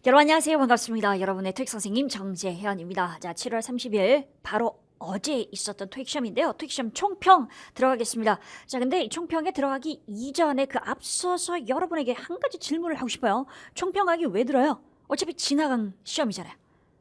여러분 안녕하세요. 반갑습니다. 여러분의 토익 선생님 정재현입니다. 자, 7월 30일 바로 어제 있었던 토익 시험인데요. 토익 시험 총평 들어가겠습니다. 자, 근데 이 총평에 들어가기 이전에 그 앞서서 여러분에게 한 가지 질문을 하고 싶어요. 총평하기 왜 들어요? 어차피 지나간 시험이잖아요.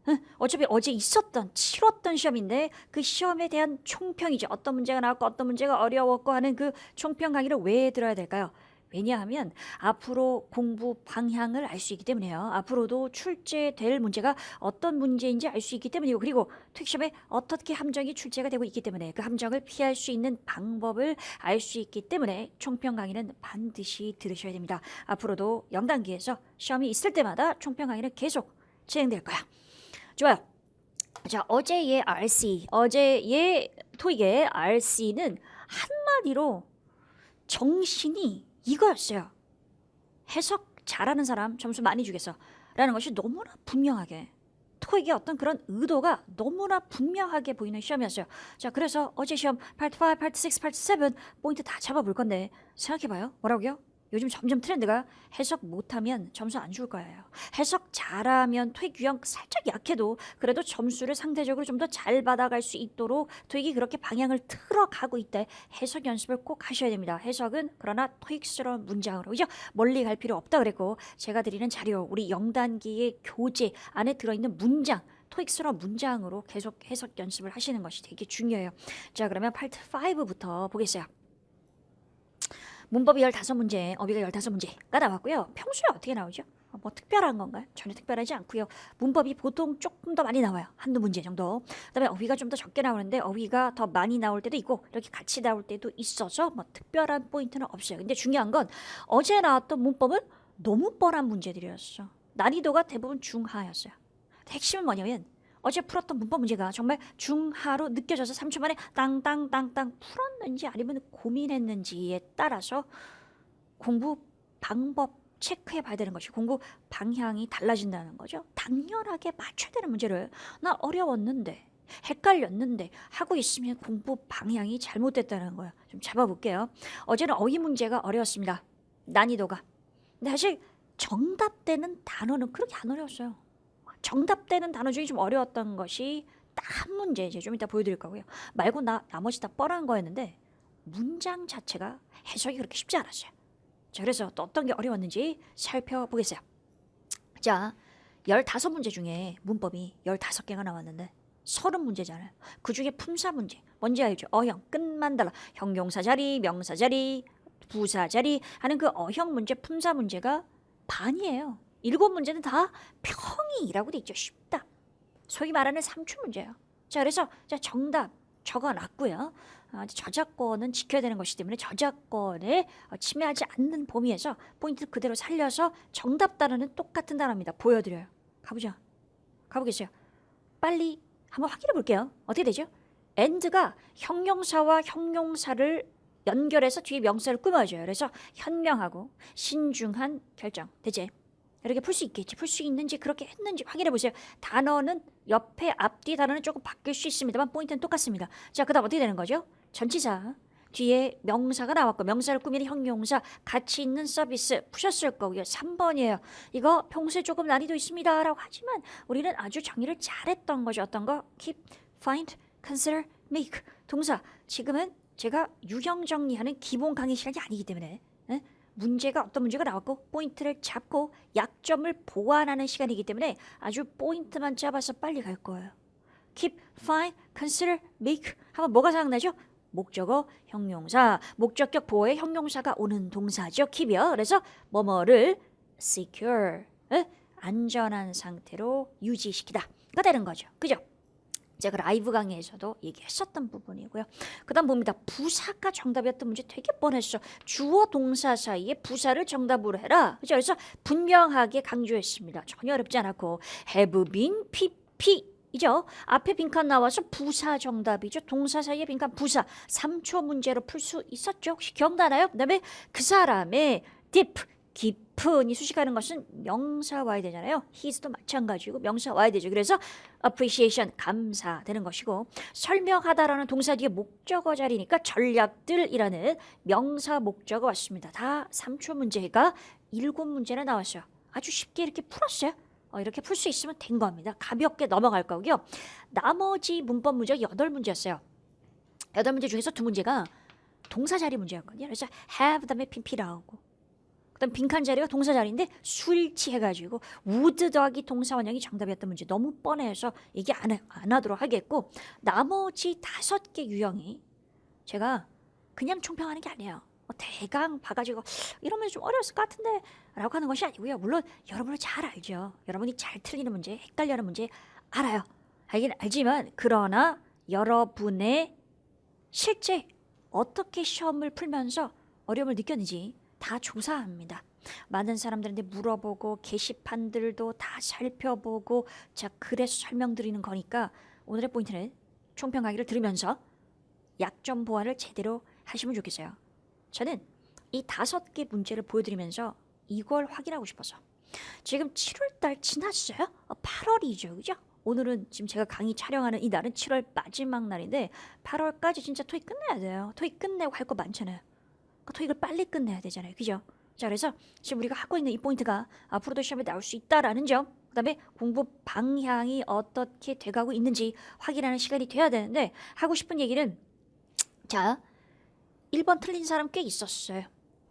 응? 어차피 어제 있었던 치렀던 시험인데 그 시험에 대한 총평이죠. 어떤 문제가 나왔고 어떤 문제가 어려웠고 하는 그 총평 강의를 왜 들어야 될까요? 왜냐하면 앞으로 공부 방향을 알 수 있기 때문에요. 앞으로도 출제될 문제가 어떤 문제인지 알 수 있기 때문이고, 그리고 특시험에 어떻게 함정이 출제가 되고 있기 때문에 그 함정을 피할 수 있는 방법을 알 수 있기 때문에 총평 강의는 반드시 들으셔야 됩니다. 앞으로도 0단계에서 시험이 있을 때마다 총평 강의는 계속 진행될 거야. 좋아요. 자, 어제의 RC, 어제의 토익의 RC는 한마디로 정신이 이거였어요. 해석 잘하는 사람 점수 많이 주겠어 라는 것이 너무나 분명하게, 토익의 어떤 그런 의도가 너무나 분명하게 보이는 시험이었어요. 자, 그래서 어제 시험 파트 5, 파트 6, 파트 7 포인트 다 잡아볼 건데 생각해봐요. 뭐라고요? 요즘 점점 트렌드가 해석 못하면 점수 안 줄 거예요. 해석 잘하면 토익 유형 살짝 약해도 그래도 점수를 상대적으로 좀 더 잘 받아갈 수 있도록 토익이 그렇게 방향을 틀어가고 있다. 해석 연습을 꼭 하셔야 됩니다. 해석은 그러나 토익스러운 문장으로, 그죠? 멀리 갈 필요 없다 그랬고, 제가 드리는 자료, 우리 0단계의 교재 안에 들어있는 문장, 토익스러운 문장으로 계속 해석 연습을 하시는 것이 되게 중요해요. 자, 그러면 파트 5부터 보겠어요. 문법이 15문제, 어휘가 15문제가 나왔고요. 평소에 어떻게 나오죠? 뭐 특별한 건가요? 전혀 특별하지 않고요. 문법이 보통 조금 더 많이 나와요. 한두 문제 정도. 그다음에 어휘가 좀 더 적게 나오는데 어휘가 더 많이 나올 때도 있고 이렇게 같이 나올 때도 있어서 뭐 특별한 포인트는 없어요. 근데 중요한 건 어제 나왔던 문법은 너무 뻔한 문제들이었어. 난이도가 대부분 중하였어요. 핵심은 뭐냐면 어제 풀었던 문법 문제가 정말 중하로 느껴져서 3초 만에 땅땅땅땅 풀었는지 아니면 고민했는지에 따라서 공부 방법 체크해 봐야 되는 것이, 공부 방향이 달라진다는 거죠. 당연하게 맞춰야 되는 문제를 나 어려웠는데 헷갈렸는데 하고 있으면 공부 방향이 잘못됐다는 거예요. 좀 잡아볼게요. 어제는 어휘 문제가 어려웠습니다. 난이도가. 근데 사실 정답되는 단어는 그렇게 안 어려웠어요. 정답되는 단어 중에 좀 어려웠던 것이 딱 한 문제, 이제 좀 이따 보여드릴 거고요. 말고 나머지 다 뻔한 거였는데 문장 자체가 해석이 그렇게 쉽지 않았어요. 자, 그래서 또 어떤 게 어려웠는지 살펴보겠어요. 자, 15문제 중에 문법이 15개가 나왔는데 30문제잖아요. 그 중에 품사 문제, 뭔지 알죠? 어형, 끝만 달라. 형용사 자리, 명사 자리, 부사 자리 하는 그 어형 문제, 품사 문제가 반이에요. 7문제는 다 평이라고 돼 있죠. 쉽다. 소위 말하는 3초 문제예요. 자, 그래서 정답 적어놨고요. 저작권은 지켜야 되는 것이기 때문에 저작권에 침해하지 않는 범위에서 포인트 그대로 살려서 정답 단어는 똑같은 단어입니다. 보여드려요. 가보죠. 가보겠어요. 빨리 한번 확인해 볼게요. 어떻게 되죠? and가 형용사와 형용사를 연결해서 뒤에 명사를 꾸며줘요. 그래서 현명하고 신중한 결정. 되지? 이렇게 풀 수 있겠지. 풀 수 있는지, 그렇게 했는지 확인해 보세요. 단어는 옆에 앞뒤 단어는 조금 바뀔 수 있습니다만 포인트는 똑같습니다. 자, 그 다음 어떻게 되는 거죠? 전치사 뒤에 명사가 나왔고 명사를 꾸미는 형용사, 가치 있는 서비스 푸셨을 거고요. 3번이에요. 이거 평소에 조금 난이도 있습니다 라고 하지만 우리는 아주 정리를 잘했던 거죠. 어떤 거? keep, find, consider, make. 동사. 지금은 제가 유형 정리하는 기본 강의 시간이 아니기 때문에 문제가 어떤 문제가 나왔고 포인트를 잡고 약점을 보완하는 시간이기 때문에 아주 포인트만 잡아서 빨리 갈 거예요. keep, find, consider, make 하면 뭐가 생각나죠? 목적어, 형용사, 목적격 보호의 형용사가 오는 동사죠. keep이요. 그래서 뭐뭐를 secure, 안전한 상태로 유지시키다가 되는 거죠. 그죠? 제가 라이브 강의에서도 얘기했었던 부분이고요. 그 다음 봅니다. 부사가 정답이었던 문제 되게 뻔했어. 주어 동사 사이에 부사를 정답으로 해라. 그죠? 그래서 분명하게 강조했습니다. 전혀 어렵지 않았고 have been, pp이죠. 앞에 빈칸 나와서 부사 정답이죠. 동사 사이에 빈칸 부사. 3초 문제로 풀 수 있었죠. 혹시 기억나나요? 그 다음에 그 사람의 deep, 깊은이 수식하는 것은 명사 와야 되잖아요. his도 마찬가지고 명사 와야 되죠. 그래서 appreciation, 감사 되는 것이고, 설명하다라는 동사 뒤에 목적어 자리니까 전략들이라는 명사 목적어 왔습니다. 다 3초 문제가 7문제나 나왔어요. 아주 쉽게 이렇게 풀었어요. 이렇게 풀 수 있으면 된 겁니다. 가볍게 넘어갈 거고요. 나머지 문법 문제가 8문제였어요. 8문제 중에서 2문제가 동사 자리 문제였거든요. 그래서 have 다음에 PP 나오고 그다음 빈칸 자리가 동사 자리인데 수일치 해가지고 would 더하기 동사 원형이 정답이었던 문제. 너무 뻔해서 얘기 안 하도록 하겠고 나머지 5개 유형이 제가 그냥 총평하는 게 아니에요. 대강 봐가지고 이러면 좀 어려웠을 것 같은데 라고 하는 것이 아니고요. 물론 여러분은 잘 알죠. 여러분이 잘 틀리는 문제, 헷갈려하는 문제 알아요. 알긴 알지만 그러나 여러분의 실제 어떻게 시험을 풀면서 어려움을 느꼈는지 다 조사합니다. 많은 사람들한테 물어보고 게시판들도 다 살펴보고 자 그래서 설명드리는 거니까 오늘의 포인트는 총평 강의를 들으면서 약점 보완을 제대로 하시면 좋겠어요. 저는 이 5개 문제를 보여드리면서 이걸 확인하고 싶어서 지금 7월달 지났어요? 8월이죠, 그죠? 오늘은 지금 제가 강의 촬영하는 이 날은 7월 마지막 날인데 8월까지 진짜 토익 끝내야 돼요. 토익 끝내고 할 거 많잖아요. 그 토익을 빨리 끝내야 되잖아요, 그죠? 자, 그래서 지금 우리가 하고 있는 이 포인트가 앞으로도 시험에 나올 수 있다라는 점, 그 다음에 공부 방향이 어떻게 돼가고 있는지 확인하는 시간이 돼야 되는데 하고 싶은 얘기는 자 1번 틀린 사람 꽤 있었어요.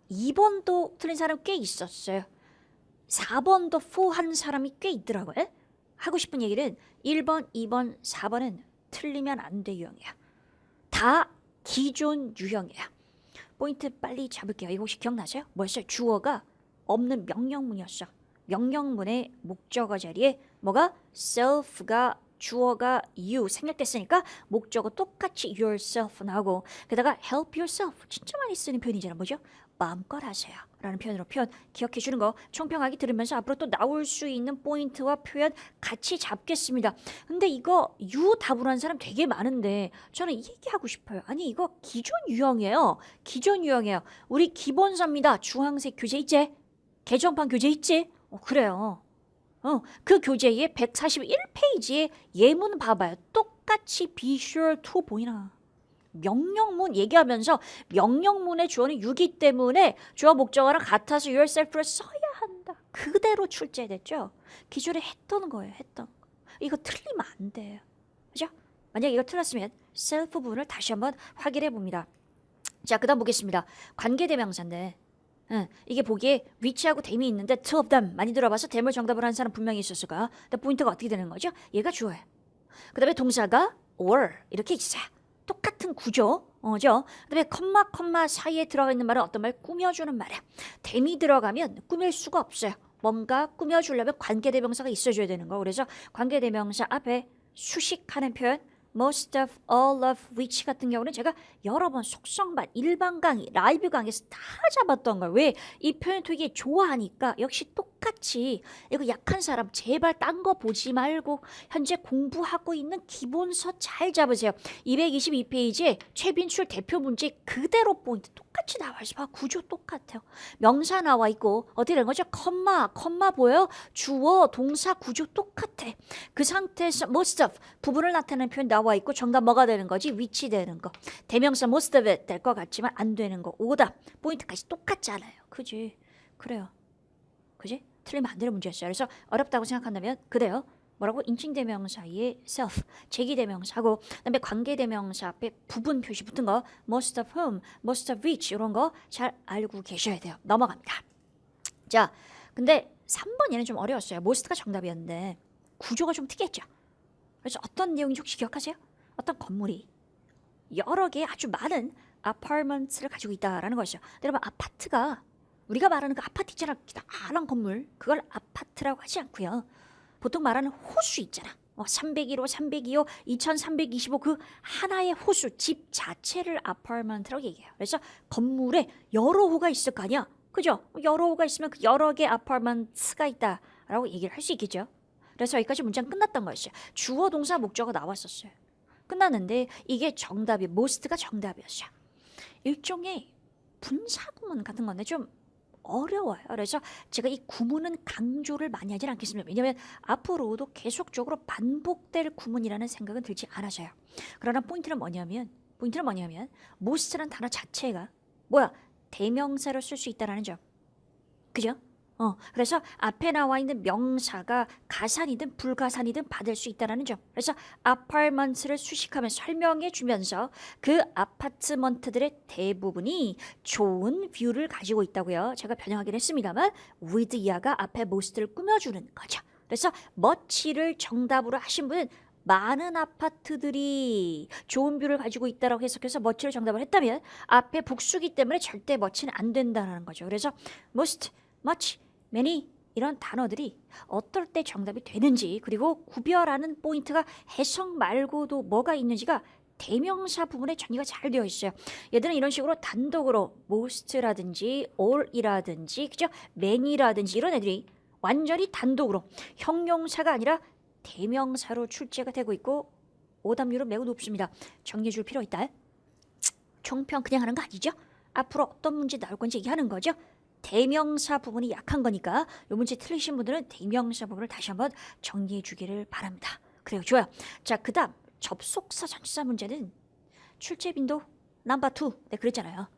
2번도 틀린 사람 꽤 있었어요. 4번도 포한 사람이 꽤 있더라고요. 하고 싶은 얘기는 1번, 2번, 4번은 틀리면 안 돼 유형이야. 다 기존 유형이야. 포인트 빨리 잡을게요. 이거 혹시 기억나세요? 뭐였어요? 주어가 없는 명령문이었어. 명령문의 목적어 자리에 뭐가? self가 주어가 you 생략됐으니까 목적어 똑같이 yourself 나오고 게다가 help yourself 진짜 많이 쓰는 표현이잖아. 뭐죠? 마음껏 하세요 라는 표현으로 표현 기억해 주는 거 총평하기 들으면서 앞으로 또 나올 수 있는 포인트와 표현 같이 잡겠습니다. 근데 이거 you 답으로 한 사람 되게 많은데 저는 이 얘기하고 싶어요. 아니 이거 기존 유형이에요. 기존 유형이에요. 우리 기본서입니다. 주황색 교재 있지? 개정판 교재 있지? 그래요. 그 교재의 141페이지에 예문 봐봐요. 똑같이 be sure to 보이나? 명령문 얘기하면서 명령문의 주어는 you이기 때문에 주어 목적어랑 같아서 yourself를 써야 한다. 그대로 출제됐죠. 기존에 했던 거예요. 했던 거. 이거 틀리면 안 돼요. 그죠? 만약 이거 틀렸으면 self 부분을 다시 한번 확인해 봅니다. 자, 그 다음 보겠습니다. 관계대명사인데 이게 보기에 위치하고 댐이 있는데 two of them 많이 들어봐서 댐을 정답을 한 사람 분명히 있었을 거야. 근데 포인트가 어떻게 되는 거죠? 얘가 주어예요. 그 다음에 동사가 or 이렇게 있어요. 똑같은 구조죠. 그 다음에 컴마 사이에 들어가 있는 말은 어떤 말? 꾸며주는 말이야. 댐이 들어가면 꾸밀 수가 없어요. 뭔가 꾸며주려면 관계대명사가 있어줘야 되는 거. 그래서 관계대명사 앞에 수식하는 표현 most of, all of, which 같은 경우는 제가 여러 번 속성반, 일반 강의, 라이브 강의에서 다 잡았던 걸 왜? 이 표현 되게 좋아하니까 역시 똑같이 이거 약한 사람 제발 딴 거 보지 말고 현재 공부하고 있는 기본서 잘 잡으세요. 222페이지에 최빈출 대표 문제 그대로 포인트 똑같이 나와 있어. 구조 똑같아요. 명사 나와 있고 어떻게 된 거죠? 컴마 보여요? 주어, 동사 구조 똑같아. 그 상태에서 most of 부분을 나타내는 표현 나와 있고 정답 뭐가 되는 거지? 위치되는 거. 대명사 most of it 될 것 같지만 안 되는 거. 오답 포인트까지 똑같잖아요. 그지? 그래요. 그지? 틀리면 안 되는 문제였어요. 그래서 어렵다고 생각한다면 그래요. 뭐라고? 인칭대명사의 self, 제기대명사고 그다음에 관계대명사 앞에 부분 표시 붙은 거 most of whom, most of which 이런 거 잘 알고 계셔야 돼요. 넘어갑니다. 자, 근데 3번 얘는 좀 어려웠어요. most가 정답이었는데 구조가 좀 특이했죠. 그래서 어떤 내용인지 혹시 기억하세요? 어떤 건물이 여러 개 아주 많은 아파트먼트를 가지고 있다라는 것이죠. 여러분 아파트가 우리가 말하는 그 아파트 있잖아. 기다란 건물. 그걸 아파트라고 하지 않고요. 보통 말하는 호수 있잖아. 301호, 302호, 2325 그 하나의 호수, 집 자체를 아파트먼트라고 얘기해요. 그래서 건물에 여러 호가 있을 거 아니야. 그죠? 여러 호가 있으면 그 여러 개 아파트먼트가 있다라고 얘기를 할 수 있겠죠. 그래서 여기까지 문장 끝났던 것이죠. 주어, 동사, 목적어 나왔었어요. 끝났는데 이게 정답이 most가 정답이었어요. 일종의 분사구문 같은 건데 좀 어려워요. 그래서 제가 이 구문은 강조를 많이 하진 않겠습니다. 왜냐하면 앞으로도 계속적으로 반복될 구문이라는 생각은 들지 않아서요. 그러나 포인트는 뭐냐면 most라는 단어 자체가 뭐야? 대명사로 쓸 수 있다는 점. 그죠? 그래서 앞에 나와 있는 명사가 가산이든 불가산이든 받을 수 있다는 점. 그래서 apartments를 수식하면 설명해 주면서 그 아파트먼트들의 대부분이 좋은 뷰를 가지고 있다고요. 제가 변형하긴 했습니다만 with 이하가 앞에 most를 꾸며주는 거죠. 그래서 much를 정답으로 하신 분은 많은 아파트들이 좋은 뷰를 가지고 있다라고 해석해서 much를 정답을 했다면 앞에 복수기 때문에 절대 much는 안 된다는 거죠. 그래서 most, much, many 이런 단어들이 어떨 때 정답이 되는지 그리고 구별하는 포인트가 해석 말고도 뭐가 있는지가 대명사 부분에 정리가 잘 되어 있어요. 얘들은 이런 식으로 단독으로 most라든지 all이라든지 그죠? many라든지 이런 애들이 완전히 단독으로 형용사가 아니라 대명사로 출제가 되고 있고 오답률은 매우 높습니다. 정리해 줄 필요 있다. 총평 그냥 하는 거 아니죠? 앞으로 어떤 문제 나올 건지 얘기하는 거죠. 대명사 부분이 약한 거니까 이 문제 틀리신 분들은 대명사 부분을 다시 한번 정리해 주기를 바랍니다. 그래요. 좋아요. 자, 그 다음 접속사 전치사 문제는 출제 빈도 넘버2 네 그랬잖아요.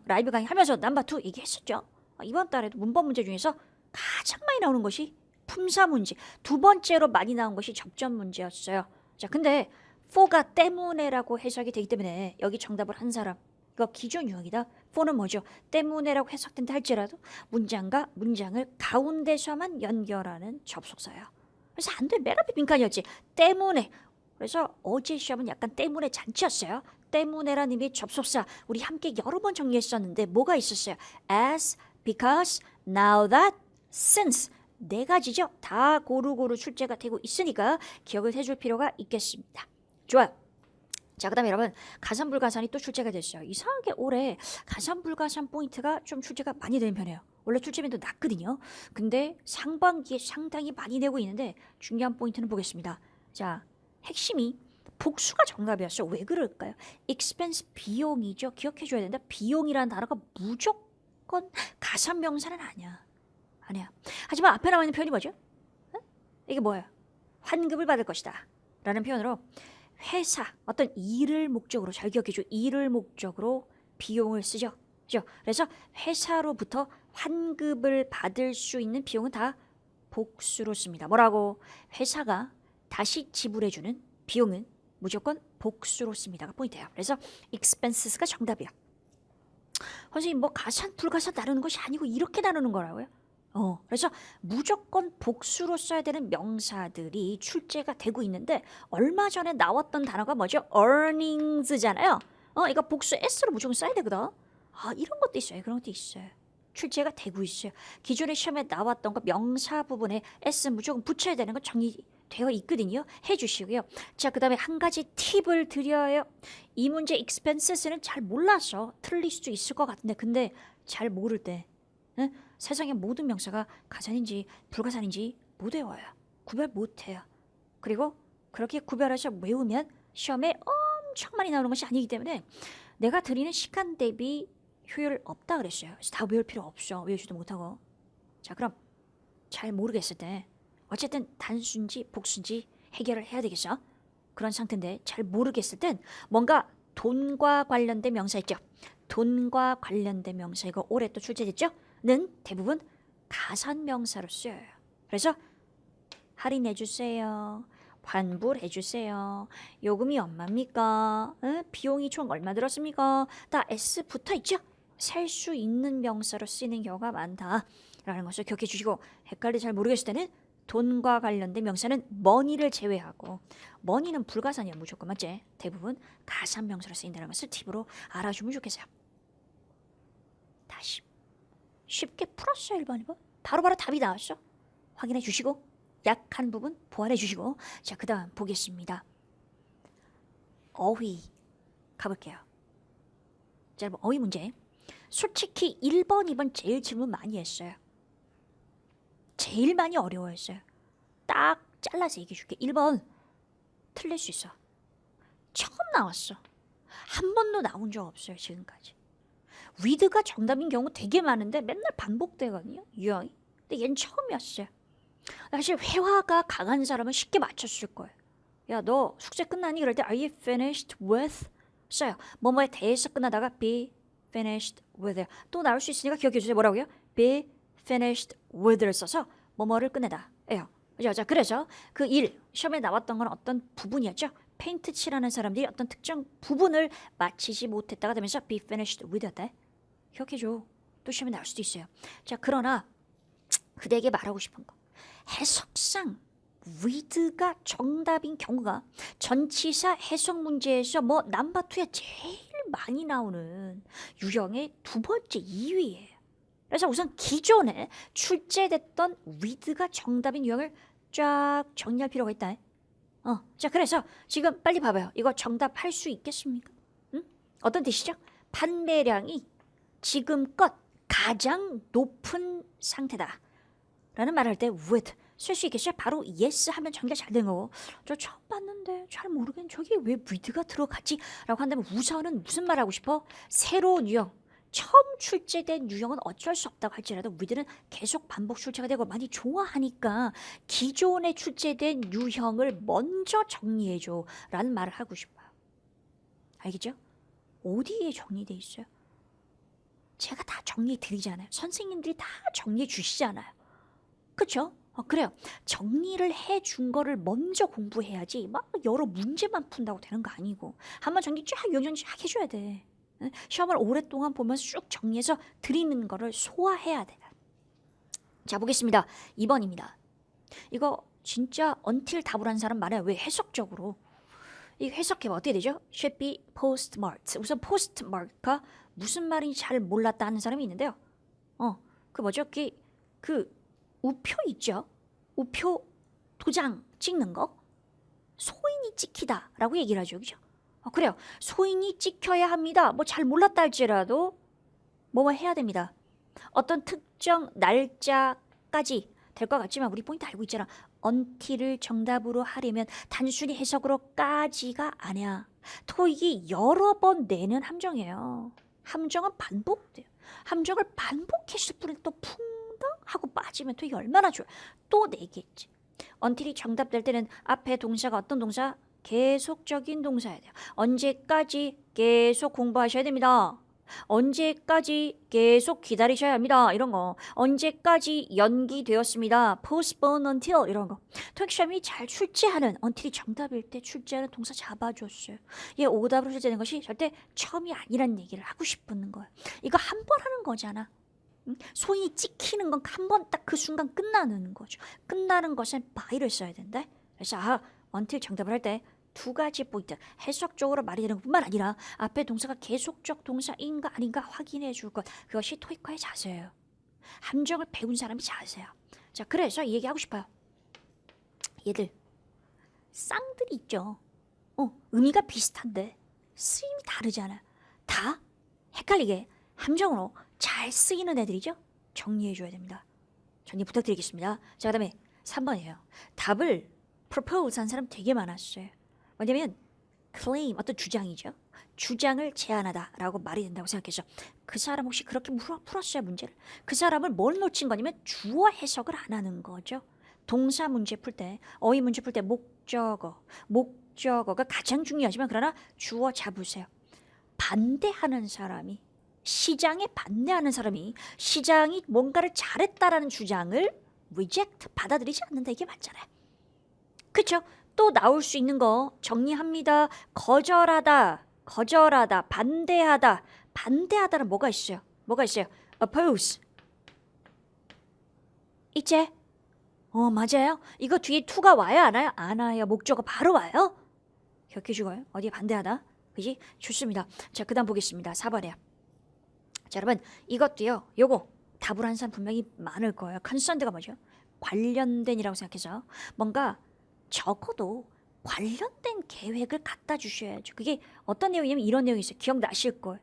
라이브 강의 하면서 넘버2 얘기했었죠. 이번 달에도 문법 문제 중에서 가장 많이 나오는 것이 품사 문제, 두 번째로 많이 나온 것이 접전 문제였어요. 자, 근데 for가 때문에라고 해석이 되기 때문에 여기 정답을 한 사람 이거 기존 유형이다. for는 뭐죠? 때문에라고 해석된다 할지라도 문장과 문장을 가운데서만 연결하는 접속사예요. 그래서 안 돼. 맨 앞에 빈칸이었지. 때문에. 그래서 어제 시험은 약간 때문에 잔치였어요. 때문에라는 의미의 접속사 우리 함께 여러 번 정리했었는데 뭐가 있었어요? as, because, now that, since 네 가지죠. 다 고루고루 출제가 되고 있으니까 기억을 해줄 필요가 있겠습니다. 좋아요. 자, 그 다음에 여러분 가산불가산이 또 출제가 됐어요. 이상하게 올해 가산불가산 포인트가 좀 출제가 많이 되는 편이에요. 원래 출제빈도 낮거든요. 근데 상반기에 상당히 많이 내고 있는데 중요한 포인트는 보겠습니다. 자, 핵심이 복수가 정답이었어요. 왜 그럴까요? expense 비용이죠. 기억해줘야 된다. 비용이라는 단어가 무조건 가산명사는 아니야. 하지만 앞에 나와 있는 표현이 뭐죠? 이게 뭐예요? 환급을 받을 것이다 라는 표현으로 회사 어떤 일을 목적으로 잘 기억해줘. 일을 목적으로 비용을 쓰죠. 그죠? 그래서 회사로부터 환급을 받을 수 있는 비용은 다 복수로 씁니다. 뭐라고? 회사가 다시 지불해주는 비용은 무조건 복수로 씁니다가 포인트예요. 그래서 expenses가 정답이야. 선생님 뭐 가산 불가산 나누는 것이 아니고 이렇게 나누는 거라고요? 그래서 무조건 복수로 써야 되는 명사들이 출제가 되고 있는데 얼마 전에 나왔던 단어가 뭐죠? earnings잖아요. 이거 복수 s로 무조건 써야 되거든. 이런 것도 있어요. 그런 것도 있어요. 출제가 되고 있어요. 기존에 시험에 나왔던 거 명사 부분에 s 무조건 붙여야 되는 거 정리되어 있거든요. 해주시고요. 자, 그 다음에 한 가지 팁을 드려요. 이 문제 expenses는 잘 몰라서 틀릴 수도 있을 것 같은데 근데 잘 모를 때 세상의 모든 명사가 가산인지 불가산인지 못 외워요. 구별 못해요. 그리고 그렇게 구별해서 외우면 시험에 엄청 많이 나오는 것이 아니기 때문에 내가 드리는 시간 대비 효율 없다 그랬어요. 그래서 다 외울 필요 없어. 외우지도 못하고. 자, 그럼 잘 모르겠을 때 어쨌든 단수인지 복수인지 해결을 해야 되겠어. 그런 상태인데 잘 모르겠을 땐 뭔가 돈과 관련된 명사 있죠. 돈과 관련된 명사 이거 올해 또 출제됐죠? 는 대부분 가산명사로 쓰여요. 그래서 할인해주세요. 환불해주세요. 요금이 얼마입니까? 비용이 총 얼마 들었습니까? 다 S 붙어있죠? 셀 수 있는 명사로 쓰이는 경우가 많다라는 것을 기억해 주시고 헷갈리 잘 모르겠을 때는 돈과 관련된 명사는 money를 제외하고 money는 불가산이야 무조건 맞지? 대부분 가산명사로 쓰인다는 것을 팁으로 알아주면 좋겠어요. 다시 쉽게 풀었어요. 1번. 바로바로 답이 나왔어. 확인해 주시고 약한 부분 보완해 주시고 자, 그 다음 보겠습니다. 어휘 가볼게요. 자, 여러분 어휘 문제 솔직히 1번, 2번 제일 질문 많이 했어요. 제일 많이 어려워했어요. 딱 잘라서 얘기해 줄게. 1번 틀릴 수 있어. 처음 나왔어. 한 번도 나온 적 없어요. 지금까지. with가 정답인 경우 되게 많은데 맨날 반복되거든요. 유형이. 근데 얘는 처음이었어요. 사실 회화가 강한 사람은 쉽게 맞췄을 거예요. 야, 너 숙제 끝나니? 그럴 때 Are you finished with? 써요. 뭐뭐에 대해서 끝나다가 be finished with. 또 나올 수 있으니까 기억해 주세요. 뭐라고요? be finished with를 써서 뭐뭐를 끝내다 예요. 그죠? 자, 그래서 그 일, 시험에 나왔던 건 어떤 부분이었죠? 페인트 칠하는 사람들이 어떤 특정 부분을 마치지 못했다가 되면서 be finished with였대. 기억해줘. 또 시험에 나올 수도 있어요. 자, 그러나 그대에게 말하고 싶은 거. 해석상 with가 정답인 경우가 전치사 해석 문제에서 뭐 넘버 2에 제일 많이 나오는 유형의 두 번째 2위예요. 그래서 우선 기존에 출제됐던 with가 정답인 유형을 쫙 정리할 필요가 있다. 자, 그래서 지금 빨리 봐봐요. 이거 정답할 수 있겠습니까? 응? 어떤 뜻이죠? 판매량이 지금껏 가장 높은 상태다 라는 말을 할 때 with 쓸 수 있겠어요? 바로 yes 하면 전개가 잘 된 거고, 저 처음 봤는데 잘 모르겠는데 저기 왜 with가 들어갔지? 라고 한다면 우선은 무슨 말 하고 싶어? 새로운 유형, 처음 출제된 유형은 어쩔 수 없다고 할지라도 with는 계속 반복 출제가 되고 많이 좋아하니까 기존에 출제된 유형을 먼저 정리해줘 라는 말을 하고 싶어요. 알겠죠? 어디에 정리돼 있어요? 제가 다 정리해 드리잖아요. 선생님들이 다 정리해 주시잖아요. 그쵸? 그래요. 정리를 해준 거를 먼저 공부해야지 막 여러 문제만 푼다고 되는 거 아니고 한번 정리 쫙 유형 쫙 해줘야 돼. 시험을 오랫동안 보면서 쭉 정리해서 드리는 거를 소화해야 돼. 자, 보겠습니다. 2번입니다. 이거 진짜 until 답을 한 사람 많아요. 왜? 해석적으로. 이 해석해봐. 어떻게 되죠? should be postmarked. 우선 postmark가 무슨 말인지 잘 몰랐다 하는 사람이 있는데요. 그 뭐죠? 그 우표 있죠? 우표 도장 찍는 거? 소인이 찍히다 라고 얘기를 하죠. 그죠? 그래요. 소인이 찍혀야 합니다. 뭐 잘 몰랐다 할지라도 뭐뭐 해야 됩니다. 어떤 특정 날짜까지 될 것 같지만 우리 포인트 알고 있잖아. until을 정답으로 하려면 단순히 해석으로까지가 아니야. 토익이 여러 번 내는 함정이에요. 함정은 반복돼요. 함정을 반복했을 뿐인데 또 풍덩 하고 빠지면 토익이 얼마나 좋아요. 또 내겠지. until이 정답 될 때는 앞에 동사가 어떤 동사? 계속적인 동사야 돼요. 언제까지 계속 공부하셔야 됩니다. 언제까지 계속 기다리셔야 합니다. 이런 거. 언제까지 연기되었습니다. postpone until 이런 거. 토익 시험이 잘 출제하는 until이 정답일 때 출제하는 동사 잡아줬어요. 얘 오답으로 출제되는 것이 절대 처음이 아니란 얘기를 하고 싶은 거예요. 이거 한 번 하는 거잖아. 소인이 찍히는 건 한 번 딱 그 순간 끝나는 거죠. 끝나는 것은 by를 써야 된다. 그래서 until 정답을 할 때 두 가지 포인트, 해석적으로 말이 되는 것뿐만 아니라 앞에 동사가 계속적 동사인가 아닌가 확인해 줄 것. 그것이 토익과의 자세예요. 함정을 배운 사람이 자세야. 자, 그래서 이 얘기하고 싶어요. 얘들 쌍들이 있죠. 의미가 비슷한데 쓰임이 다르잖아. 다 헷갈리게 함정으로 잘 쓰이는 애들이죠. 정리해 줘야 됩니다. 정리 부탁드리겠습니다. 자, 그다음에 3번이에요. 답을 propose 한 사람 되게 많았어요. 뭐냐면 claim, 어떤 주장이죠. 주장을 제안하다라고 말이 된다고 생각해서 그 사람 혹시 그렇게 풀었어요, 문제를? 그 사람을 뭘 놓친 거냐면 주어 해석을 안 하는 거죠. 동사 문제 풀 때, 어휘 문제 풀 때 목적어가 가장 중요하지만 그러나 주어 잡으세요. 반대하는 사람이, 시장에 반대하는 사람이 시장이 뭔가를 잘했다라는 주장을 reject, 받아들이지 않는다, 이게 맞잖아요. 그렇죠? 또 나올 수 있는 거 정리합니다. 거절하다, 반대하다. 반대하다는 뭐가 있어요? oppose. 있지? 맞아요. 이거 뒤에 to가 와요, 안 와요? 안 와요. 목적어 바로 와요. 기억해주고요. 어디에 반대하다. 그지? 좋습니다. 자, 그 다음 보겠습니다. 4번이에요. 자, 여러분 이것도요. 요거 답을 한 사람 분명히 많을 거예요. concerned가 뭐죠? 관련된이라고 생각해서 뭔가 적어도 관련된 계획을 갖다 주셔야죠. 그게 어떤 내용이냐면 이런 내용이 있어요. 기억나실 거예요.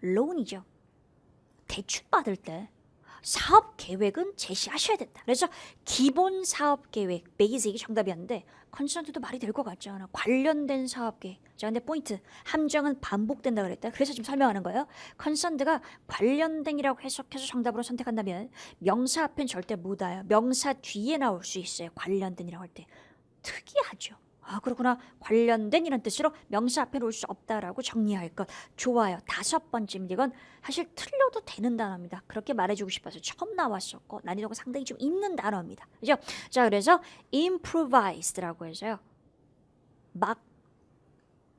론이죠. 대출 받을 때 사업 계획은 제시하셔야 된다. 그래서 기본 사업 계획, 베이직이 정답이었는데 컨설턴트도 말이 될 것 같지 않아? 관련된 사업 계획. 자, 근데 포인트, 함정은 반복된다 그랬다. 그래서 지금 설명하는 거예요. 컨설턴트가 관련된이라고 해석해서 정답으로 선택한다면 명사 앞엔 절대 못 와요. 명사 뒤에 나올 수 있어요. 관련된이라고 할 때. 특이하죠. 아, 그렇구나. 관련된 이런 뜻으로 명사 앞에 놓을 수 없다라고 정리할 것. 좋아요. 5번째입니다. 이건 사실 틀려도 되는 단어입니다. 그렇게 말해주고 싶어서 처음 나왔었고 난이도가 상당히 좀 있는 단어입니다. 그죠? 자, 그래서 improvised라고 해서요. 막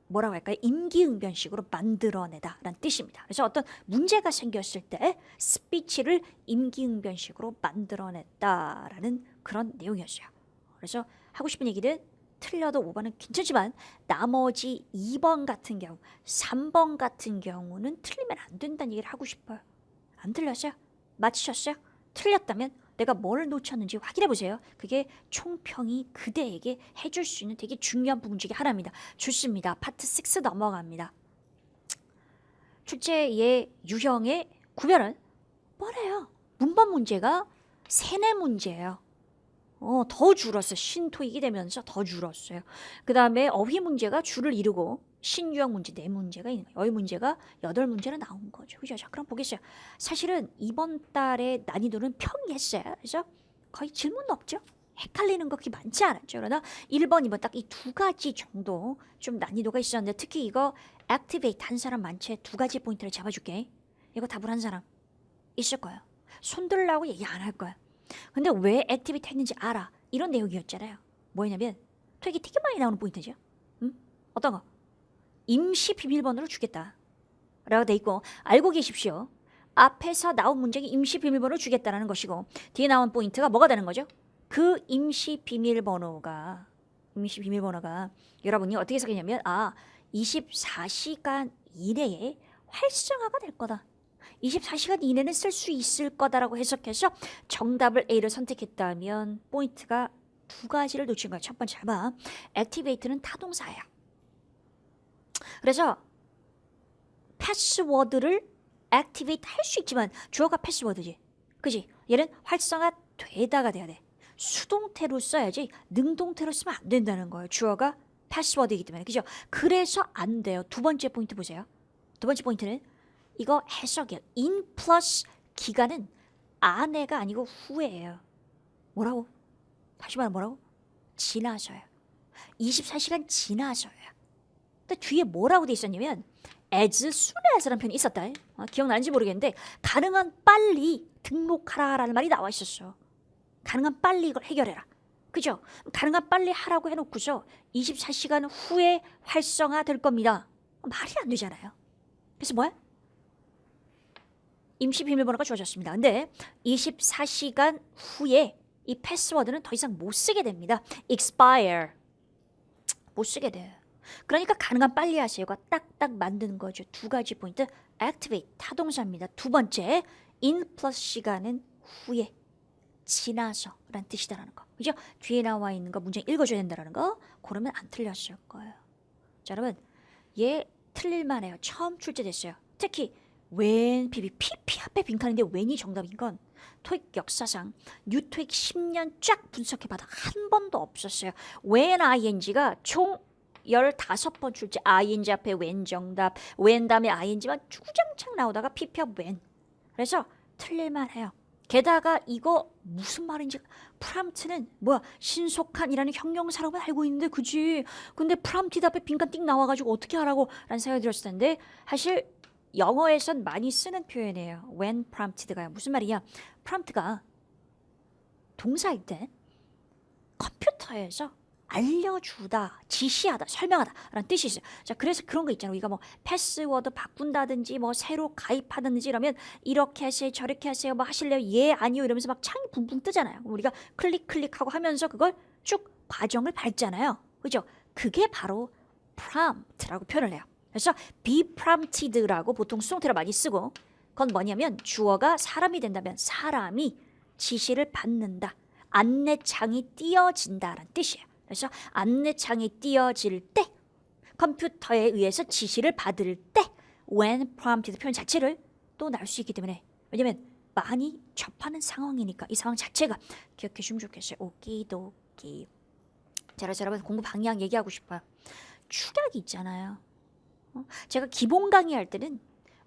뭐라고 할까요? 임기응변식으로 만들어내다 라는 뜻입니다. 그래서 어떤 문제가 생겼을 때 스피치를 임기응변식으로 만들어냈다라는 그런 내용이었어요. 그래서 하고 싶은 얘기는 틀려도 5번은 괜찮지만 나머지 2번 같은 경우, 3번 같은 경우는 틀리면 안 된다는 얘기를 하고 싶어요. 안 틀렸어요? 맞히셨어요? 틀렸다면 내가 뭘 놓쳤는지 확인해 보세요. 그게 총평이 그대에게 해줄 수 있는 되게 중요한 부분 중에 하나입니다. 좋습니다. 파트 6 넘어갑니다. 출제의 유형의 구별은 뻔해요. 문법 문제가 세뇌 문제예요. 더 줄었어요. 신토익이 되면서 더 줄었어요. 그 다음에 어휘 문제가 줄을 이루고 신유형 문제 4문제가 있는 거예요. 어휘 문제가 8문제나 나온 거죠. 그죠? 자, 그럼 보겠어요. 사실은 이번 달의 난이도는 평이했어요. 그래서 거의 질문도 없죠. 헷갈리는 거 그렇게 많지 않았죠. 그러나 1번, 2번 딱 이 2가지 정도 좀 난이도가 있었는데 특히 이거 액티베이트 한 사람 많지 2가지 포인트를 잡아줄게. 이거 답을 한 사람 있을 거예요. 손 들라고 얘기 안 할 거야. 근데 왜 액티비티 했는지 알아. 이런 내용이었잖아요. 뭐냐면 되게 많이 나오는 포인트죠. 어떤 거? 임시 비밀번호를 주겠다 라고 돼 있고 알고 계십시오. 앞에서 나온 문장이 임시 비밀번호를 주겠다라는 것이고 뒤에 나온 포인트가 뭐가 되는 거죠? 그 임시 비밀번호가 여러분이 어떻게 생각하냐면 24시간 이내에 활성화가 될 거다. 24시간 이내는 쓸 수 있을 거다라고 해석해서 정답을 A를 선택했다면 포인트가 2가지를 놓친 거야. 첫 번째 봐. 액티베이트는 타동사예요. 그래서 패스워드를 액티베이트 할 수 있지만 주어가 패스워드지. 그지? 얘는 활성화되다가 돼야 돼. 수동태로 써야지 능동태로 쓰면 안 된다는 거예요. 주어가 패스워드이기 때문에. 그죠? 그래서 안 돼요. 2번째 포인트 보세요. 2번째 포인트는 이거 해석이에요. in 플러스 기간은 안에가 아니고 후에예요. 뭐라고? 다시 말하면 뭐라고? 지나서요. 24시간 지나서요. 근데 뒤에 뭐라고 돼 있었냐면 as soon as라는 표현이 있었다. 기억나는지 모르겠는데 가능한 빨리 등록하라라는 말이 나와 있었어. 가능한 빨리 이걸 해결해라. 그죠? 가능한 빨리 하라고 해놓고서 24시간 후에 활성화될 겁니다. 말이 안 되잖아요. 그래서 뭐야? 임시 비밀번호가 주어졌습니다. 근데 24시간 후에 이 패스워드는 더 이상 못 쓰게 됩니다. expire. 못 쓰게 돼요. 그러니까 가능한 빨리 하세요가 딱딱 만드는 거죠. 2가지 포인트. activate 타동사입니다. 2번째 in 플러스 시간은 후에 지나서 라는 뜻이다라는 거. 그죠? 뒤에 나와 있는 거 문장 읽어줘야 된다라는 거. 그러면 안 틀렸을 거예요. 자, 여러분 얘 틀릴만 해요. 처음 출제됐어요. 특히 when PP 앞에 빈칸인데 when이 정답인 건 토익 역사상 뉴토익 10년 쫙 분석해봐도 한 번도 없었어요. when ing가 총 15번 출제. ing 앞에 when 정답, when 다음에 ing만 주구장창 나오다가 PP 앞 when. 그래서 틀릴만 해요. 게다가 이거 무슨 말인지 프람프트는 뭐야 신속한이라는 형용사로만 알고 있는데 그지? 근데 프람프트 앞에 빈칸 띵 나와가지고 어떻게 하라고 라는 생각이 들었을 텐데 사실 영어에선 많이 쓰는 표현이에요. when prompted가 무슨 말이야? prompt가 동사일 때 컴퓨터에서 알려주다, 지시하다, 설명하다 라는 뜻이 있어요. 자, 그래서 그런 거 있잖아요. 우리가 뭐 패스워드 바꾼다든지 뭐 새로 가입하든지 이러면 이렇게 하세요, 저렇게 하세요, 뭐 하실래요? 예, 아니요 이러면서 막 창이 붕붕 뜨잖아요. 우리가 클릭하고 하면서 그걸 쭉 과정을 밟잖아요. 그죠? 그게 바로 prompt라고 표현을 해요. 그래서 be prompted라고 보통 수동태로 많이 쓰고 그건 뭐냐면 주어가 사람이 된다면 사람이 지시를 받는다. 안내창이 띄어진다라는 뜻이에요. 그래서 안내창이 띄어질 때 컴퓨터에 의해서 지시를 받을 때 when prompted 표현 자체를 또 나올 수 있기 때문에 왜냐면 많이 접하는 상황이니까 이 상황 자체가 기억해 주면 좋겠어요. 오키도키. 자, 그래서 여러분 공부 방향 얘기하고 싶어요. 축약이 있잖아요. 제가 기본 강의할 때는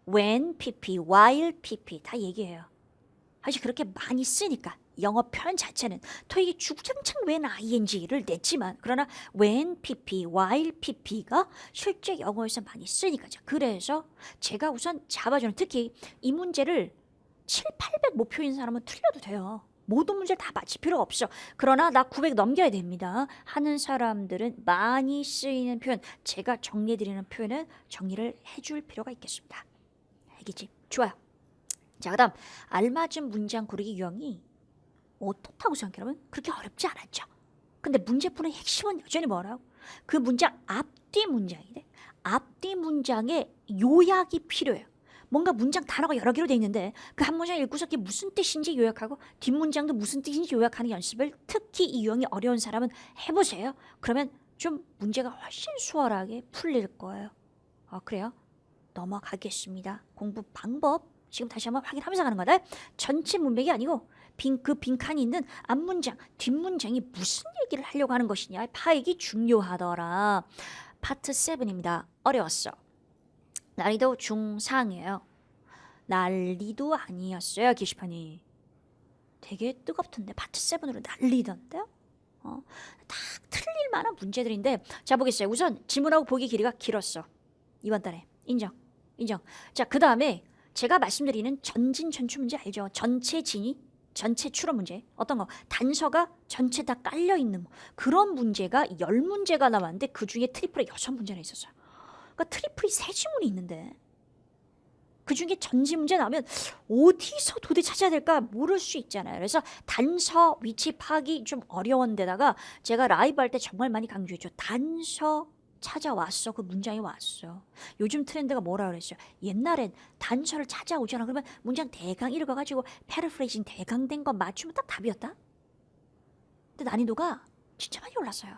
when PP, while PP 다 얘기해요. 사실 그렇게 많이 쓰니까 영어 표현 자체는 토익이 주구장창 when ing를 냈지만 그러나 when pp, while pp가 실제 영어에서 많이 쓰니까죠. 그래서 제가 우선 잡아주는 특히 이 문제를 7, 800 목표인 사람은 틀려도 돼요. 모든 문제를 다 맞힐 필요가 없어. 그러나 나 900 넘겨야 됩니다 하는 사람들은 많이 쓰이는 표현, 제가 정리해드리는 표현은 정리를 해줄 필요가 있겠습니다. 알겠지? 좋아요. 자, 그 다음 알맞은 문장 고르기 유형이 어떻다고 생각하면 그렇게 어렵지 않았죠. 근데 문제 푸는 핵심은 여전히 뭐라고? 그 문장 앞뒤 문장인데 앞뒤 문장의 요약이 필요해요. 뭔가 문장 단어가 여러 개로 돼 있는데 그 한 문장 읽고서 그게 무슨 뜻인지 요약하고 뒷문장도 무슨 뜻인지 요약하는 연습을 특히 이 유형이 어려운 사람은 해보세요. 그러면 좀 문제가 훨씬 수월하게 풀릴 거예요. 그래요? 넘어가겠습니다. 공부 방법 지금 다시 한번 확인하면서 가는 거다. 전체 문맥이 아니고 그 빈칸이 있는 앞문장, 뒷문장이 무슨 얘기를 하려고 하는 것이냐 파악이 중요하더라. 파트 7입니다. 어려웠어. 난이도 중상이에요. 난리도 아니었어요. 게시판이 되게 뜨겁던데 파트 7으로 난리던데요. 딱 틀릴 만한 문제들인데 자 보겠어요. 우선 질문하고 보기 길이가 길었어. 이번 달에 인정. 자, 그 다음에 제가 말씀드리는 전진 전추 문제 알죠? 전체 진위, 전체 추론 문제. 어떤 거? 단서가 전체 다 깔려있는 그런 문제가 10문제가 나왔는데 그 중에 트리플에 6문제나 있었어요. 그러니까 트리플이 3지문이 있는데 그 중에 전지 문제 나오면 어디서 도대체 찾아야 될까 모를 수 있잖아요. 그래서 단서 위치 파악이 좀 어려운 데다가 제가 라이브 할 때 정말 많이 강조했죠. 단서 찾아왔어. 그 문장이 왔어. 요즘 트렌드가 뭐라 그랬어요? 옛날엔 단서를 찾아오잖아. 그러면 문장 대강 읽어가지고 패러프레이징 대강 된 거 맞추면 딱 답이었다. 근데 난이도가 진짜 많이 올랐어요.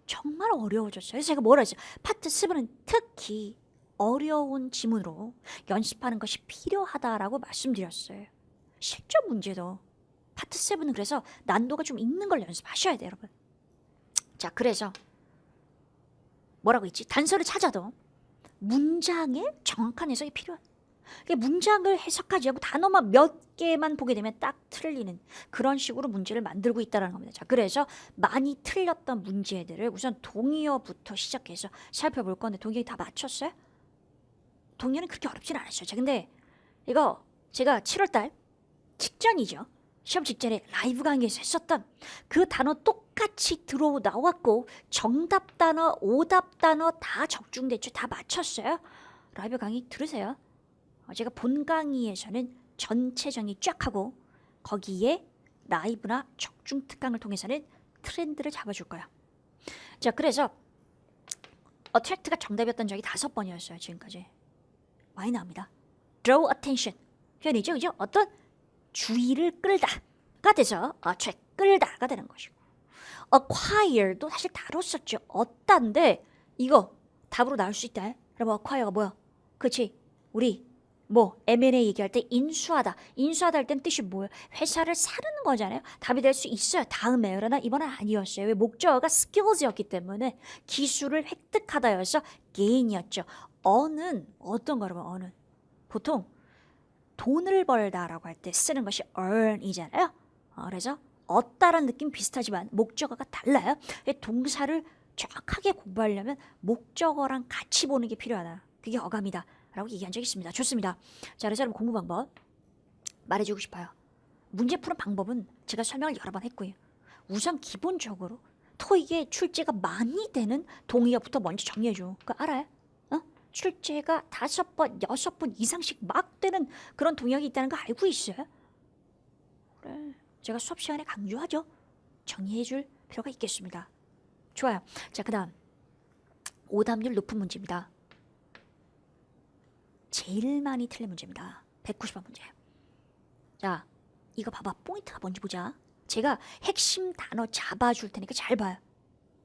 정말 어려워졌어요. 그래서 제가 뭐라 했어요? 파트 7은 특히 어려운 지문으로 연습하는 것이 필요하다라고 말씀드렸어요. 실전 문제도 파트 7은 그래서 난도가 좀 있는 걸 연습하셔야 돼요, 여러분. 자, 그래서 뭐라고 했지? 단서를 찾아도 문장의 정확한 해석이 필요한. 문장을 해석하지 않고 단어만 몇 개만 보게 되면 딱 틀리는 그런 식으로 문제를 만들고 있다는 겁니다. 자, 그래서 많이 틀렸던 문제들을 우선 동의어부터 시작해서 살펴볼 건데 동의어 다 맞췄어요? 동의어는 그렇게 어렵진 않았어요. 자, 근데 이거 제가 7월달 직전이죠. 시험 직전에 라이브 강의에서 했었던 그 단어 똑같이 들어 나왔고 정답 단어, 오답 단어 다 적중됐죠. 다 맞췄어요. 라이브 강의 들으세요. 제가 본 강의에서는 전체 정리 쫙 하고 거기에 라이브나 적중 특강을 통해서는 트렌드를 잡아줄 거야. 자, 그래서 attract가 정답이었던 적이 5번이었어요. 지금까지. 많이 나옵니다. draw attention 표현이죠. 그죠? 어떤 주의를 끌다가 돼서 attract 끌다가 되는 것이고 acquire도 사실 다뤘었죠. 얻다인데 이거 답으로 나올 수 있다. 그럼 acquire가 뭐야? 그치? 우리 M&A 얘기할 때 인수하다 할 땐 뜻이 뭐예요? 회사를 사는 거잖아요. 답이 될 수 있어요. 다음에. 그러나 이번엔 아니었어요. 왜? 목적어가 skills였기 때문에 기술을 획득하다여서 gain이었죠. earn은 어떤 거라고? earn은 보통 돈을 벌다라고 할 때 쓰는 것이 earn이잖아요. 그래서 얻다라는 느낌 비슷하지만 목적어가 달라요. 동사를 정확하게 공부하려면 목적어랑 같이 보는 게 필요하다. 그게 어감이다 라고 얘기한 적이 있습니다. 좋습니다. 자, 그래서 여러분 공부 방법 말해주고 싶어요. 문제 푸는 방법은 제가 설명을 여러 번 했고요. 우선 기본적으로 토익에 출제가 많이 되는 동의어부터 먼저 정리해줘. 그거 알아요? 출제가 5번, 6번 이상씩 막 되는 그런 동의어가 있다는 거 알고 있어요? 그래, 제가 수업 시간에 강조하죠. 정리해줄 필요가 있겠습니다. 좋아요. 자, 그 다음 오답률 높은 문제입니다. 제일 많이 틀린 문제입니다. 190번 문제. 자, 이거 봐봐. 포인트가 뭔지 보자. 제가 핵심 단어 잡아줄 테니까 잘 봐요.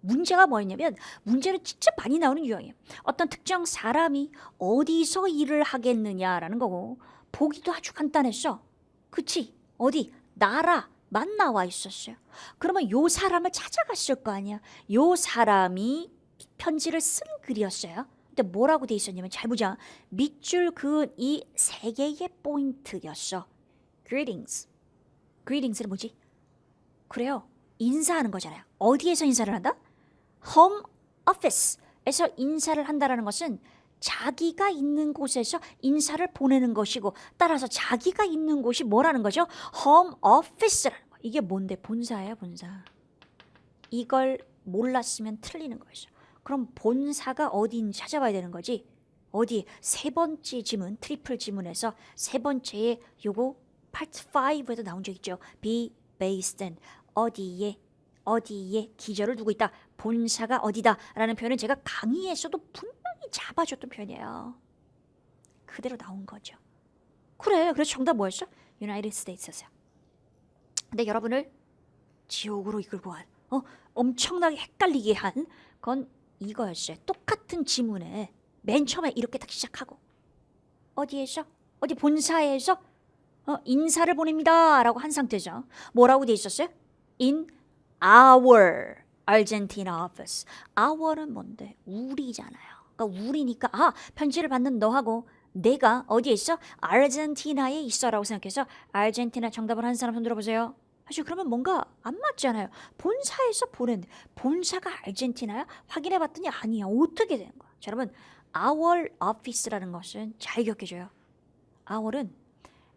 문제가 뭐였냐면 문제는 진짜 많이 나오는 유형이에요. 어떤 특정 사람이 어디서 일을 하겠느냐라는 거고 보기도 아주 간단했어. 그치? 어디? 나라만 나와 있었어요. 그러면 요 사람을 찾아갔을 거 아니야. 요 사람이 편지를 쓴 글이었어요. 근데 뭐라고 돼 있었냐면 잘 보자. 밑줄 그은 이 3개의 포인트였어. Greetings. greetings는 뭐지? 그래요. 인사하는 거잖아요. 어디에서 인사를 한다? home office에서 인사를 한다라는 것은 자기가 있는 곳에서 인사를 보내는 것이고, 따라서 자기가 있는 곳이 뭐라는 거죠? home office라는 거. 이게 뭔데? 본사예요, 본사. 이걸 몰랐으면 틀리는 거였어. 그럼 본사가 어디인지 찾아봐야 되는 거지. 어디? 세 번째 지문, 트리플 지문에서 세 번째에 요거 파트 5에도 나온 적 있죠. be based in, 어디에 기저를 두고 있다. 본사가 어디다 라는 표현은 제가 강의에서도 분명히 잡아줬던 표현이에요. 그대로 나온 거죠. 그래, 그래서 정답 뭐였어? United States였어요. 근데 여러분을 지옥으로 이끌고 간 엄청나게 헷갈리게 한 건 이거였어요. 똑같은 지문에 맨 처음에 이렇게 딱 시작하고, 어디에서? 어디 본사에서 인사를 보냅니다 라고 한 상태죠. 뭐라고 돼 있었어요? In our Argentina office. our는 뭔데? 우리잖아요. 그러니까 우리니까 편지를 받는 너하고 내가 어디에 있어? 아르헨티나에 있어 라고 생각해서 아르헨티나 정답을 한 사람 손 들어보세요. 사실 그러면 뭔가 안 맞잖아요. 본사에서 보낸, 본사가 아르헨티나야? 확인해 봤더니 아니야. 어떻게 되는 거야? 자, 여러분, our office라는 것은 잘 기억해줘요. our은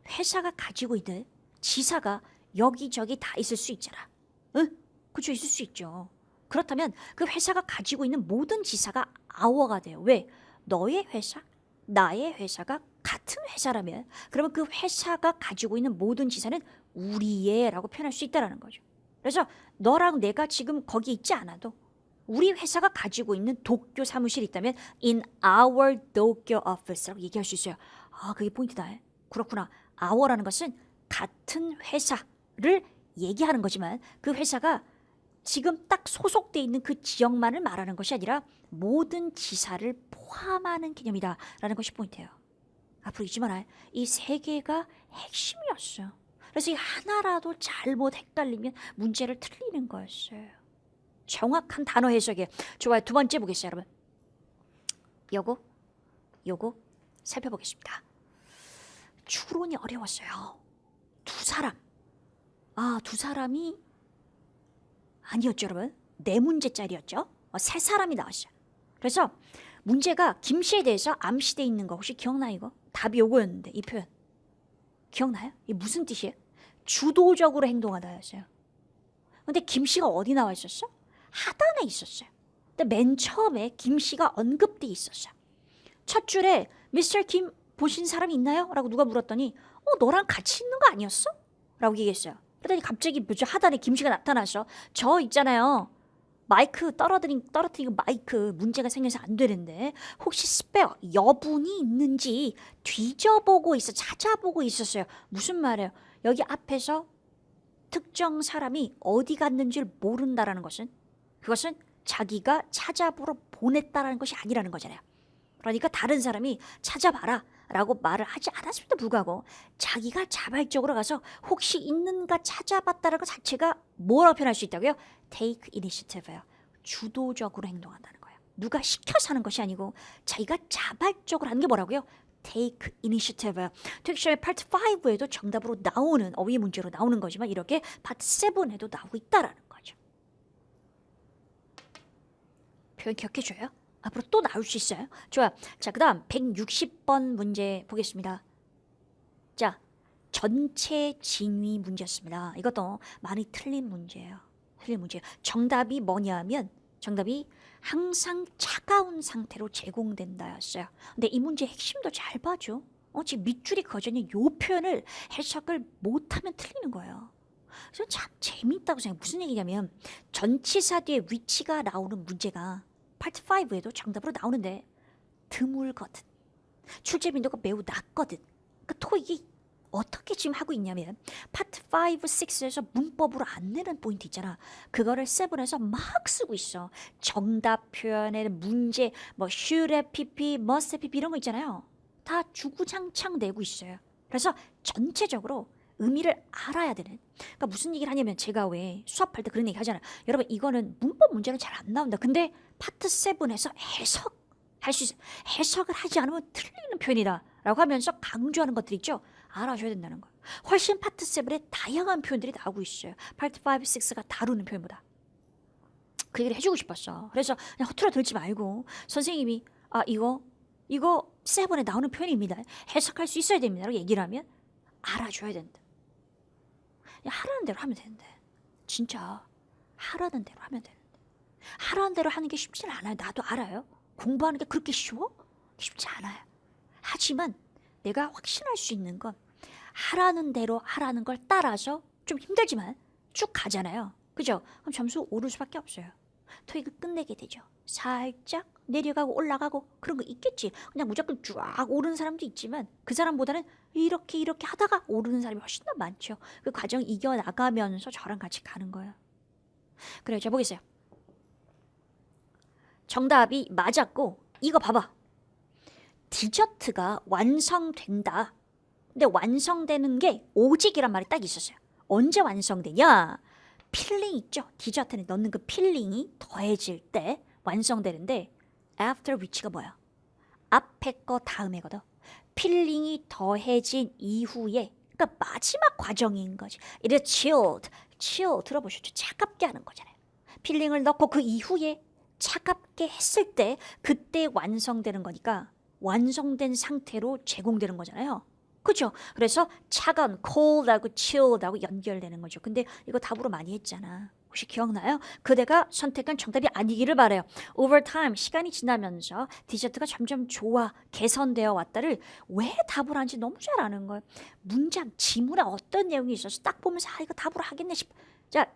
회사가 가지고 있는 지사가 여기저기 다 있을 수 있잖아. 응? 그쵸, 있을 수 있죠. 그렇다면 그 회사가 가지고 있는 모든 지사가 our가 돼요. 왜? 너의 회사, 나의 회사가 같은 회사라면 그러면 그 회사가 가지고 있는 모든 지사는 우리의 라고 표현할 수 있다는 거죠. 그래서 너랑 내가 지금 거기 있지 않아도 우리 회사가 가지고 있는 도쿄 사무실이 있다면 in our 도쿄 office라고 얘기할 수 있어요. 그게 포인트다. 그렇구나. our라는 것은 같은 회사를 얘기하는 거지만 그 회사가 지금 딱 소속돼 있는 그 지역만을 말하는 것이 아니라 모든 지사를 포함하는 개념이다라는 것이 포인트예요. 앞으로 잊지 말아요. 이 세 개가 핵심이었어요. 그래서 이 하나라도 잘못 헷갈리면 문제를 틀리는 거였어요. 정확한 단어 해석에 좋아요. 두 번째 보겠어요, 여러분. 요거 살펴보겠습니다. 추론이 어려웠어요. 두 사람이 아니었죠, 여러분. 네 문제짜리였죠. 세 사람이 나왔어요. 그래서 문제가 김씨에 대해서 암시돼 있는 거 혹시 기억나요? 이거 답이 요거였는데 이 표현 기억나요? 이게 무슨 뜻이에요? 주도적으로 행동하다였어요. 근데 김씨가 어디 나와 있었어? 하단에 있었어요. 근데 맨 처음에 김씨가 언급돼 있었어요. 첫 줄에 미스터 김 보신 사람이 있나요? 라고 누가 물었더니 너랑 같이 있는 거 아니었어? 라고 얘기했어요. 그랬더니 갑자기 하단에 김씨가 나타나서 저 있잖아요. 마이크 떨어뜨린 마이크 문제가 생겨서 안 되는데 혹시 스페어 여분이 있는지 찾아보고 있었어요. 무슨 말이에요? 여기 앞에서 특정 사람이 어디 갔는지를 모른다라는 것은 그것은 자기가 찾아보러 보냈다라는 것이 아니라는 거잖아요. 그러니까 다른 사람이 찾아봐라 라고 말을 하지 않았음에도 불구하고 자기가 자발적으로 가서 혹시 있는가 찾아봤다는 것 자체가 뭐라고 표현할 수 있다고요? Take initiative예요. 주도적으로 행동한다는 거예요. 누가 시켜서 하는 것이 아니고 자기가 자발적으로 하는 게 뭐라고요? Take initiative예요. 텍스처의 파트 5에도 정답으로 나오는 어휘 문제로 나오는 거지만 이렇게 파트 7에도 나오고 있다라는 거죠. 표현 기억해줘요. 앞으로 또 나올 수 있어요. 좋아요. 자, 그 다음 160번 문제 보겠습니다. 자, 전체 진위 문제였습니다. 이것도 많이 틀린 문제예요. 정답이 뭐냐면 정답이 항상 차가운 상태로 제공된다였어요. 근데 이 문제 핵심도 잘 봐줘. 지금 밑줄이 그어져있는 요 표현을 해석을 못하면 틀리는 거예요. 그래서 참 재밌다고 생각해요. 무슨 얘기냐면 전치사 뒤에 위치가 나오는 문제가 파트 5에도 정답으로 나오는데 드물거든. 출제 빈도가 매우 낮거든. 그러니까 토익이 어떻게 지금 하고 있냐면 파트 5, 6에서 문법으로 안 내는 포인트 있잖아. 그거를 7에서 막 쓰고 있어. 정답 표현에 문제 should have pp, must have pp 이런 거 있잖아요. 다 주구장창 내고 있어요. 그래서 전체적으로 의미를 알아야 되는. 그러니까 무슨 얘기를 하냐면 제가 왜 수업할 때 그런 얘기 하잖아요. 여러분 이거는 문법 문제는 잘 안 나온다. 근데 파트 7에서 해석할 수 있어요. 해석을 하지 않으면 틀리는 표현이다 라고 하면서 강조하는 것들 있죠. 알아줘야 된다는 거예요. 훨씬 파트 7에 다양한 표현들이 나오고 있어요. 파트 5, 6가 다루는 표현보다. 그 얘기를 해주고 싶었어. 그래서 그냥 허투루 들지 말고 선생님이 이거 7에 나오는 표현입니다. 해석할 수 있어야 됩니다. 라고 얘기를 하면 알아줘야 된다. 그냥 하라는 대로 하면 되는데 진짜 하라는 대로 하면 되는데 하라는 대로 하는 게 쉽지는 않아요. 나도 알아요. 공부하는 게 그렇게 쉬워? 쉽지 않아요. 하지만 내가 확신할 수 있는 건 하라는 대로 하라는 걸 따라서 좀 힘들지만 쭉 가잖아요. 그죠? 그럼 점수 오를 수밖에 없어요. 토익을 끝내게 되죠. 살짝 내려가고 올라가고 그런 거 있겠지. 그냥 무조건 쫙 오르는 사람도 있지만 그 사람보다는 이렇게 하다가 오르는 사람이 훨씬 더 많죠. 그 과정 이겨나가면서 저랑 같이 가는 거예요. 그래요. 자, 보겠어요. 정답이 맞았고 이거 봐봐. 디저트가 완성된다. 근데 완성되는 게 오직이란 말이 딱 있었어요. 언제 완성되냐? 필링 있죠? 디저트에 넣는 그 필링이 더해질 때 완성되는데 after which가 뭐야? 앞에 거 다음에 거든. 필링이 더해진 이후에 그러니까 마지막 과정인 거지. It is chilled. chill 들어보셨죠? 차갑게 하는 거잖아요. 필링을 넣고 그 이후에 차갑게 했을 때 그때 완성되는 거니까 완성된 상태로 제공되는 거잖아요. 그죠? 그래서 차가운 cold하고 chilled하고 연결되는 거죠. 근데 이거 답으로 많이 했잖아. 혹시 기억나요? 그대가 선택한 정답이 아니기를 바라요. Over time, 시간이 지나면서 디저트가 점점 좋아, 개선되어 왔다를 왜 답을 하는지 너무 잘 아는 거예요. 문장, 지문에 어떤 내용이 있어서 딱 보면서 이거 답으로 하겠네 싶어. 자,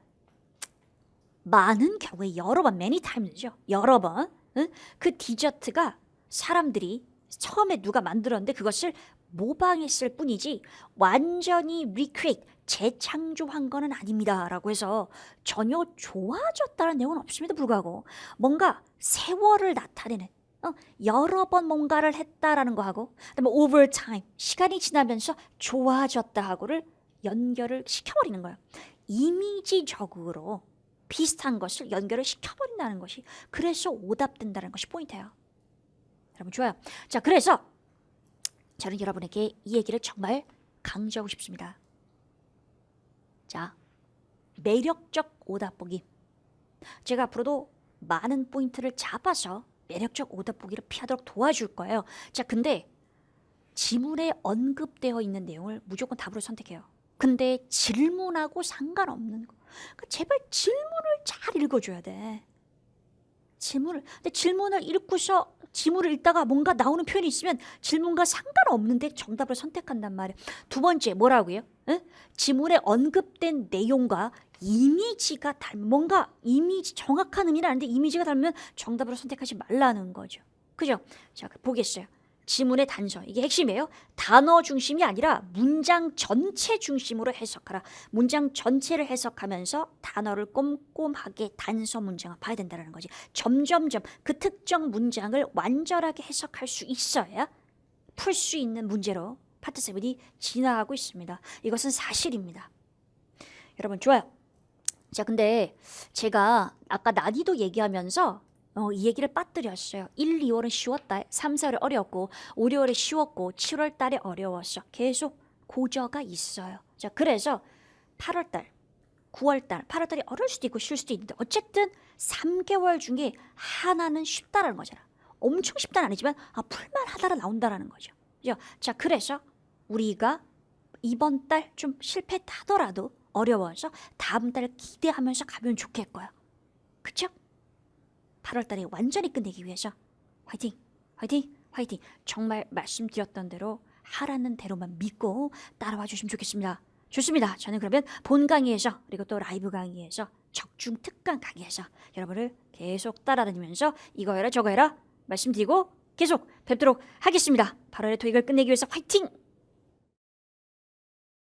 많은 경우에 여러 번, many times죠. 여러 번. 응? 그 디저트가 사람들이 처음에 누가 만들었는데 그것을 모방했을 뿐이지 완전히 recreate, 재창조한 거는 아닙니다. 라고 해서 전혀 좋아졌다는 내용은 없음에도 불구하고 뭔가 세월을 나타내는 여러 번 뭔가를 했다라는 거하고 그다음에 over time, 시간이 지나면서 좋아졌다 하고를 연결을 시켜버리는 거예요. 이미지적으로 비슷한 것을 연결을 시켜버린다는 것이 그래서 오답된다는 것이 포인트예요. 여러분 좋아요. 자, 그래서 저는 여러분에게 이 얘기를 정말 강조하고 싶습니다. 자, 매력적 오답 보기. 제가 앞으로도 많은 포인트를 잡아서 매력적 오답 보기를 피하도록 도와줄 거예요. 자, 근데 지문에 언급되어 있는 내용을 무조건 답으로 선택해요. 근데 질문하고 상관없는 거. 그러니까 제발 질문을 잘 읽어줘야 돼. 근데 질문을 읽고서 지문을 읽다가 뭔가 나오는 표현이 있으면 질문과 상관없는데 정답을 선택한단 말이에요. 두 번째 뭐라고요? 지문에 언급된 내용과 이미지가 뭔가 이미지 정확한 의미는 아닌데 이미지가 닮으면 정답으로 선택하지 말라는 거죠. 그죠? 자, 보겠어요. 지문의 단서, 이게 핵심이에요. 단어 중심이 아니라 문장 전체 중심으로 해석하라. 문장 전체를 해석하면서 단어를 꼼꼼하게 단서 문장을 봐야 된다는 거지. 점점점 그 특정 문장을 완전하게 해석할 수 있어야 풀 수 있는 문제로 파트 7이 진화하고 있습니다. 이것은 사실입니다. 여러분 좋아요. 자, 근데 제가 아까 난이도 얘기하면서 이 얘기를 빠뜨렸어요. 1, 2월은 쉬웠다. 3, 4월에 어려웠고 5, 6월에 쉬웠고 7월 달에 어려웠어. 계속 고저가 있어요. 자, 그래서 8월 달, 9월 달, 8월 달이 어려울 수도 있고 쉬울 수도 있는데 어쨌든 3개월 중에 하나는 쉽다라는 거잖아. 엄청 쉽다는 아니지만 풀만하다라 나온다라는 거죠. 그죠? 자, 그래서 우리가 이번 달 좀 실패했다 하더라도 어려워서 다음 달 기대하면서 가면 좋겠고요. 그쵸? 8월 달에 완전히 끝내기 위해서 화이팅! 화이팅! 화이팅! 정말 말씀드렸던 대로 하라는 대로만 믿고 따라와 주시면 좋겠습니다. 좋습니다. 저는 그러면 본 강의에서 그리고 또 라이브 강의에서 적중 특강 강의에서 여러분을 계속 따라다니면서 이거 해라 저거 해라 말씀드리고 계속 뵙도록 하겠습니다. 8월에 토익을 끝내기 위해서 화이팅!